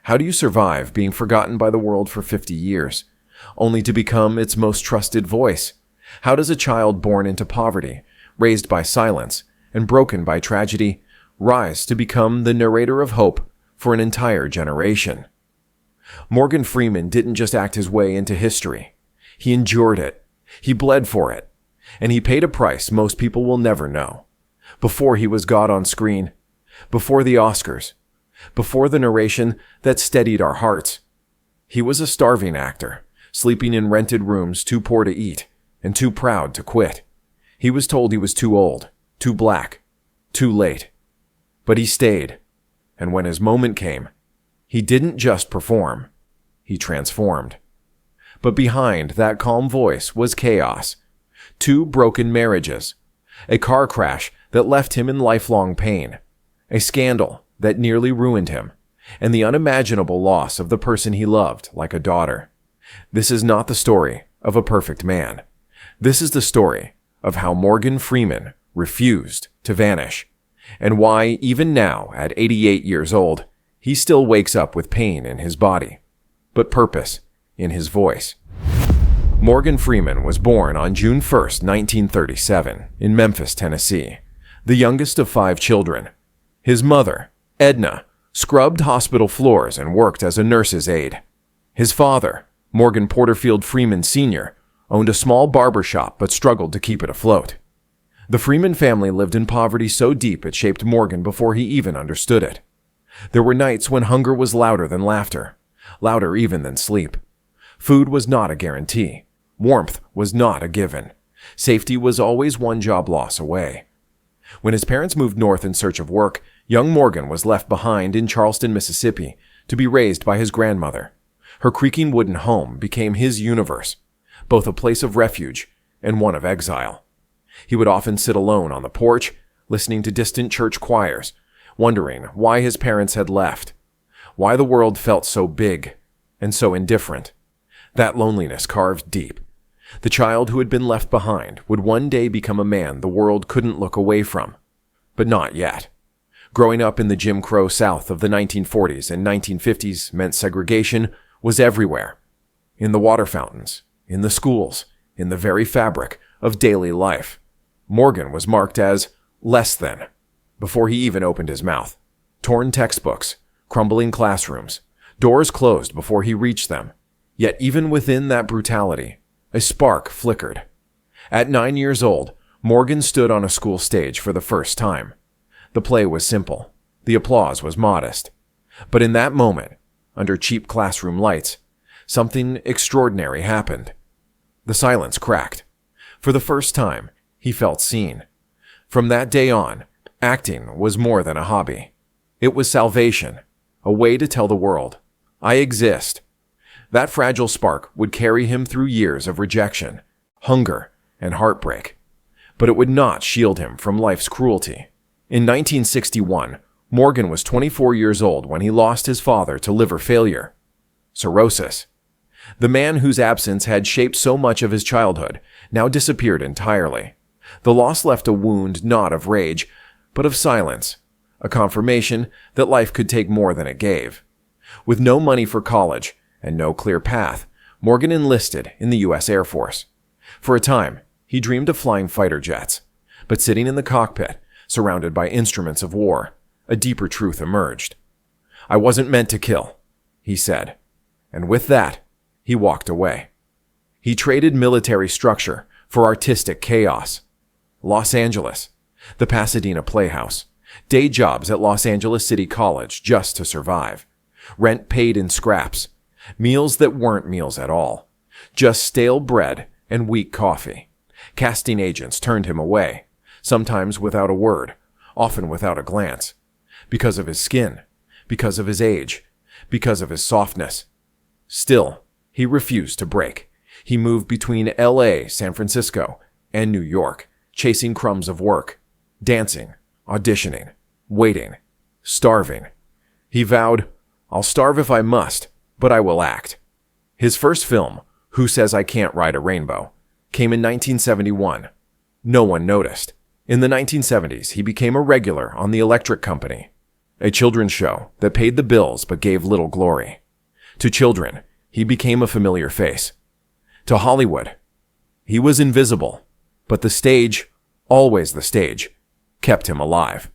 How do you survive being forgotten by the world for 50 years, only to become its most trusted voice? How does a child born into poverty, raised by silence, and broken by tragedy, rise to become the narrator of hope for an entire generation? Morgan Freeman didn't just act his way into history. He endured it. He bled for it. And he paid a price most people will never know. Before he was God on screen, before the Oscars, before the narration that steadied our hearts, he was a starving actor, sleeping in rented rooms, too poor to eat and too proud to quit. He was told he was too old, too black, too late. But he stayed. And when his moment came, he didn't just perform, he transformed. But behind that calm voice was chaos. 2 broken marriages, a car crash that left him in lifelong pain, a scandal that nearly ruined him, and the unimaginable loss of the person he loved like a daughter. This is not the story of a perfect man. This is the story of how Morgan Freeman refused to vanish, and why, even now, at 88 years old, he still wakes up with pain in his body, but purpose in his voice. Morgan Freeman was born on June 1, 1937, in Memphis, Tennessee, the youngest of 5 children. His mother, Edna, scrubbed hospital floors and worked as a nurse's aide. His father, Morgan Porterfield Freeman Sr., owned a small barber shop but struggled to keep it afloat. The Freeman family lived in poverty so deep it shaped Morgan before he even understood it. There were nights when hunger was louder than laughter, louder even than sleep. Food was not a guarantee. Warmth was not a given. Safety was always one job loss away. When his parents moved north in search of work, young Morgan was left behind in Charleston, Mississippi, to be raised by his grandmother. Her creaking wooden home became his universe, both a place of refuge and one of exile. He would often sit alone on the porch, listening to distant church choirs, wondering why his parents had left, why the world felt so big and so indifferent. That loneliness carved deep. The child who had been left behind would one day become a man the world couldn't look away from. But not yet. Growing up in the Jim Crow South of the 1940s and 1950s meant segregation was everywhere. In the water fountains, in the schools, in the very fabric of daily life. Morgan was marked as less than before he even opened his mouth. Torn textbooks, crumbling classrooms, doors closed before he reached them. Yet even within that brutality, a spark flickered. At 9 years old, Morgan stood on a school stage for the first time. The play was simple. The applause was modest. But in that moment, under cheap classroom lights, something extraordinary happened. The silence cracked. For the first time, he felt seen. From that day on, acting was more than a hobby. It was salvation, a way to tell the world, I exist. That fragile spark would carry him through years of rejection, hunger, and heartbreak. But it would not shield him from life's cruelty. In 1961, Morgan was 24 years old when he lost his father to liver failure. Cirrhosis. The man whose absence had shaped so much of his childhood now disappeared entirely. The loss left a wound not of rage, but of silence, a confirmation that life could take more than it gave. With no money for college and no clear path, Morgan enlisted in the U.S. Air Force. For a time, he dreamed of flying fighter jets, but sitting in the cockpit, surrounded by instruments of war, a deeper truth emerged. I wasn't meant to kill, he said, and with that, he walked away. He traded military structure for artistic chaos. Los Angeles, the Pasadena Playhouse, day jobs at Los Angeles City College just to survive, rent paid in scraps, meals that weren't meals at all, just stale bread and weak coffee. Casting agents turned him away, sometimes without a word, often without a glance, because of his skin, because of his age, because of his softness. Still, he refused to break. He moved between L.A., San Francisco, and New York, chasing crumbs of work, dancing, auditioning, waiting, starving. He vowed, I'll starve if I must, but I will act. His first film, Who Says I Can't Ride a Rainbow, came in 1971. No one noticed. In the 1970s, he became a regular on The Electric Company. a children's show that paid the bills but gave little glory. To children, he became a familiar face. To Hollywood, he was invisible, but the stage, always the stage, kept him alive.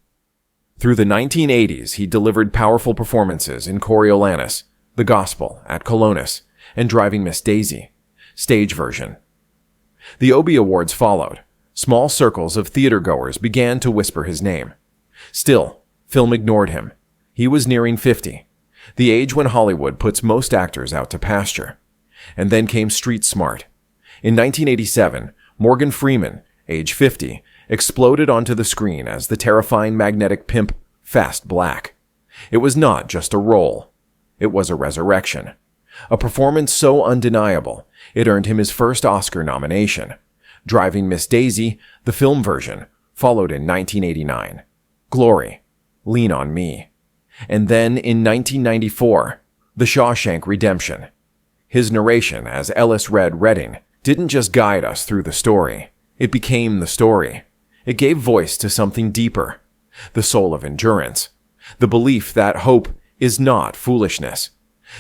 Through the 1980s, he delivered powerful performances in Coriolanus, The Gospel at Colonus, and Driving Miss Daisy, stage version. The Obie Awards followed. Small circles of theatergoers began to whisper his name. Still, film ignored him. He was nearing 50, the age when Hollywood puts most actors out to pasture. And then came Street Smart. In 1987, Morgan Freeman, age 50, exploded onto the screen as the terrifying magnetic pimp Fast Black. It was not just a role. It was a resurrection. A performance so undeniable, it earned him his first Oscar nomination. Driving Miss Daisy, the film version, followed in 1989. Glory, Lean on Me. And then in 1994, The Shawshank Redemption. His narration as Ellis Red Redding didn't just guide us through the story. It became the story. It gave voice to something deeper. The soul of endurance. The belief that hope is not foolishness.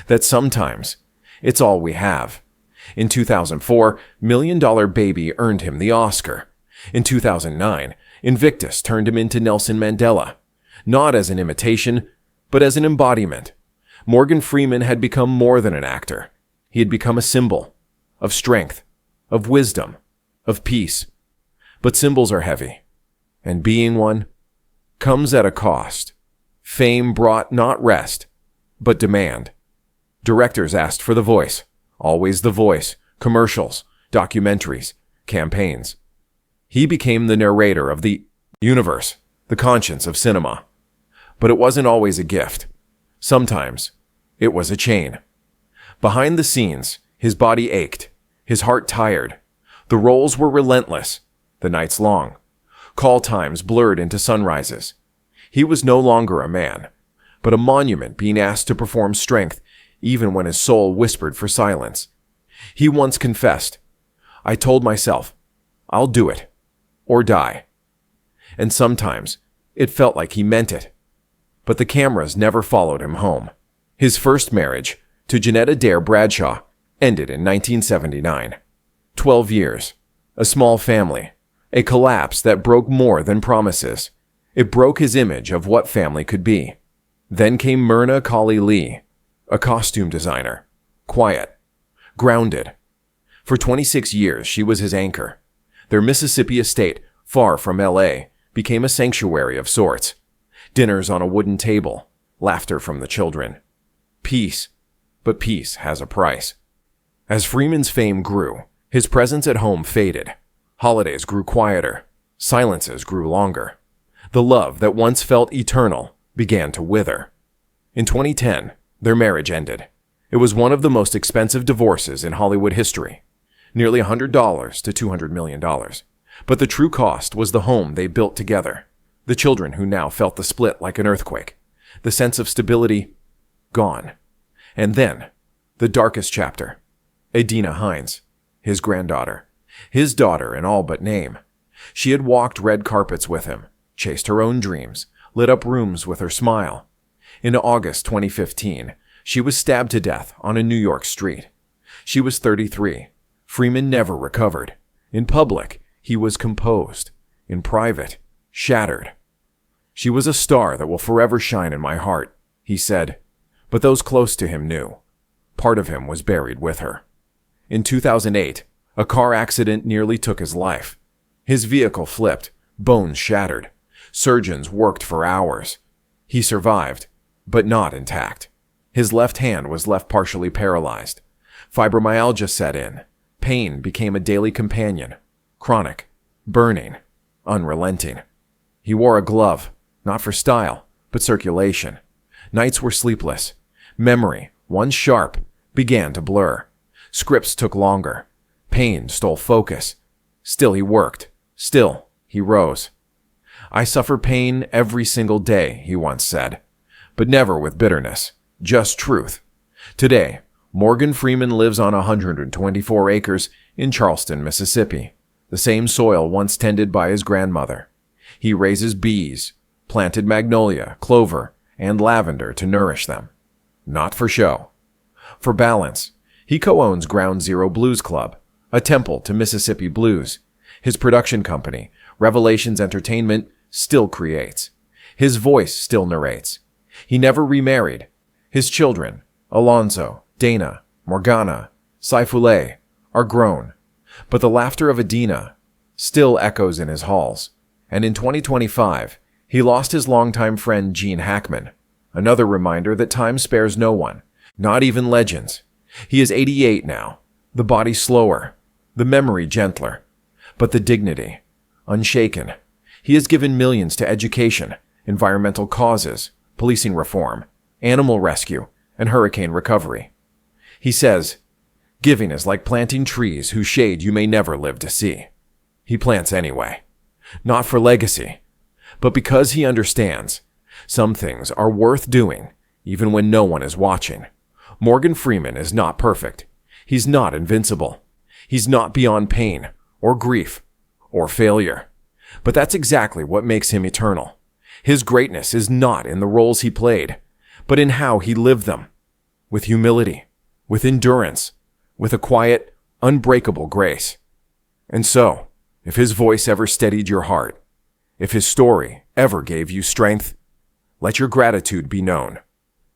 That sometimes it's all we have. In 2004, Million Dollar Baby earned him the Oscar. In 2009, Invictus turned him into Nelson Mandela. Not as an imitation, but as an embodiment. Morgan Freeman had become more than an actor. He had become a symbol of strength, of wisdom, of peace. But symbols are heavy, and being one comes at a cost. Fame brought not rest, but demand. Directors asked for the voice, always the voice, commercials, documentaries, campaigns. He became the narrator of the universe, the conscience of cinema. But it wasn't always a gift. Sometimes it was a chain. Behind the scenes, his body ached, his heart tired. The roles were relentless, the nights long. Call times blurred into sunrises. He was no longer a man, but a monument being asked to perform strength even when his soul whispered for silence. He once confessed, "I told myself, I'll do it, or die." And sometimes it felt like he meant it. But the cameras never followed him home. His first marriage, to Janetta Adair Bradshaw, ended in 1979. 12 years, a small family, a collapse that broke more than promises. It broke his image of what family could be. Then came Myrna Colley Lee, a costume designer, quiet, grounded. For 26 years, she was his anchor. Their Mississippi estate, far from L.A., became a sanctuary of sorts. Dinners on a wooden table, laughter from the children. Peace, but peace has a price. As Freeman's fame grew, his presence at home faded. Holidays grew quieter. Silences grew longer. The love that once felt eternal began to wither. In 2010, their marriage ended. It was one of the most expensive divorces in Hollywood history, nearly $100 to $200 million. But the true cost was the home they built together, the children who now felt the split like an earthquake, the sense of stability gone. And then, the darkest chapter, Adina Hines, his granddaughter, his daughter in all but name. She had walked red carpets with him, chased her own dreams, lit up rooms with her smile. In August 2015, she was stabbed to death on a New York street. She was 33. Freeman never recovered. In public, he was composed. In private, shattered. "She was a star that will forever shine in my heart," he said. But those close to him knew. Part of him was buried with her. In 2008, a car accident nearly took his life. His vehicle flipped, bones shattered. Surgeons worked for hours. He survived, but not intact. His left hand was left partially paralyzed. Fibromyalgia set in. Pain became a daily companion. Chronic, burning, unrelenting. He wore a glove, not for style, but circulation. Nights were sleepless. Memory, once sharp, began to blur. Scripts took longer. Pain stole focus. Still he worked. Still he rose. "I suffer pain every single day," he once said. But never with bitterness, just truth. Today, Morgan Freeman lives on 124 acres in Charleston, Mississippi, the same soil once tended by his grandmother. He raises bees, planted magnolia, clover, and lavender to nourish them. Not for show. For balance, he co-owns Ground Zero Blues Club, a temple to Mississippi blues. His production company, Revelations Entertainment, still creates. His voice still narrates. He never remarried. His children, Alonzo, Dana, Morgana, Saifullah, are grown. But the laughter of Adina still echoes in his halls. And in 2025, he lost his longtime friend Gene Hackman. Another reminder that time spares no one, not even legends. He is 88 now, the body slower, the memory gentler, but the dignity unshaken. He has given millions to education, environmental causes, policing reform, animal rescue, and hurricane recovery. He says, "Giving is like planting trees whose shade you may never live to see." He plants anyway, not for legacy, but because he understands some things are worth doing even when no one is watching. Morgan Freeman is not perfect. He's not invincible. He's not beyond pain or grief or failure. But that's exactly what makes him eternal. His greatness is not in the roles he played, but in how he lived them. With humility, with endurance, with a quiet, unbreakable grace. And so, if his voice ever steadied your heart, if his story ever gave you strength, let your gratitude be known.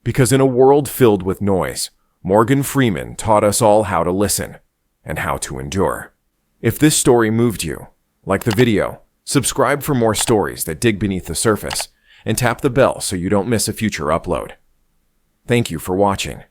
Because in a world filled with noise, Morgan Freeman taught us all how to listen and how to endure. If this story moved you, like the video, subscribe for more stories that dig beneath the surface, and tap the bell so you don't miss a future upload. Thank you for watching.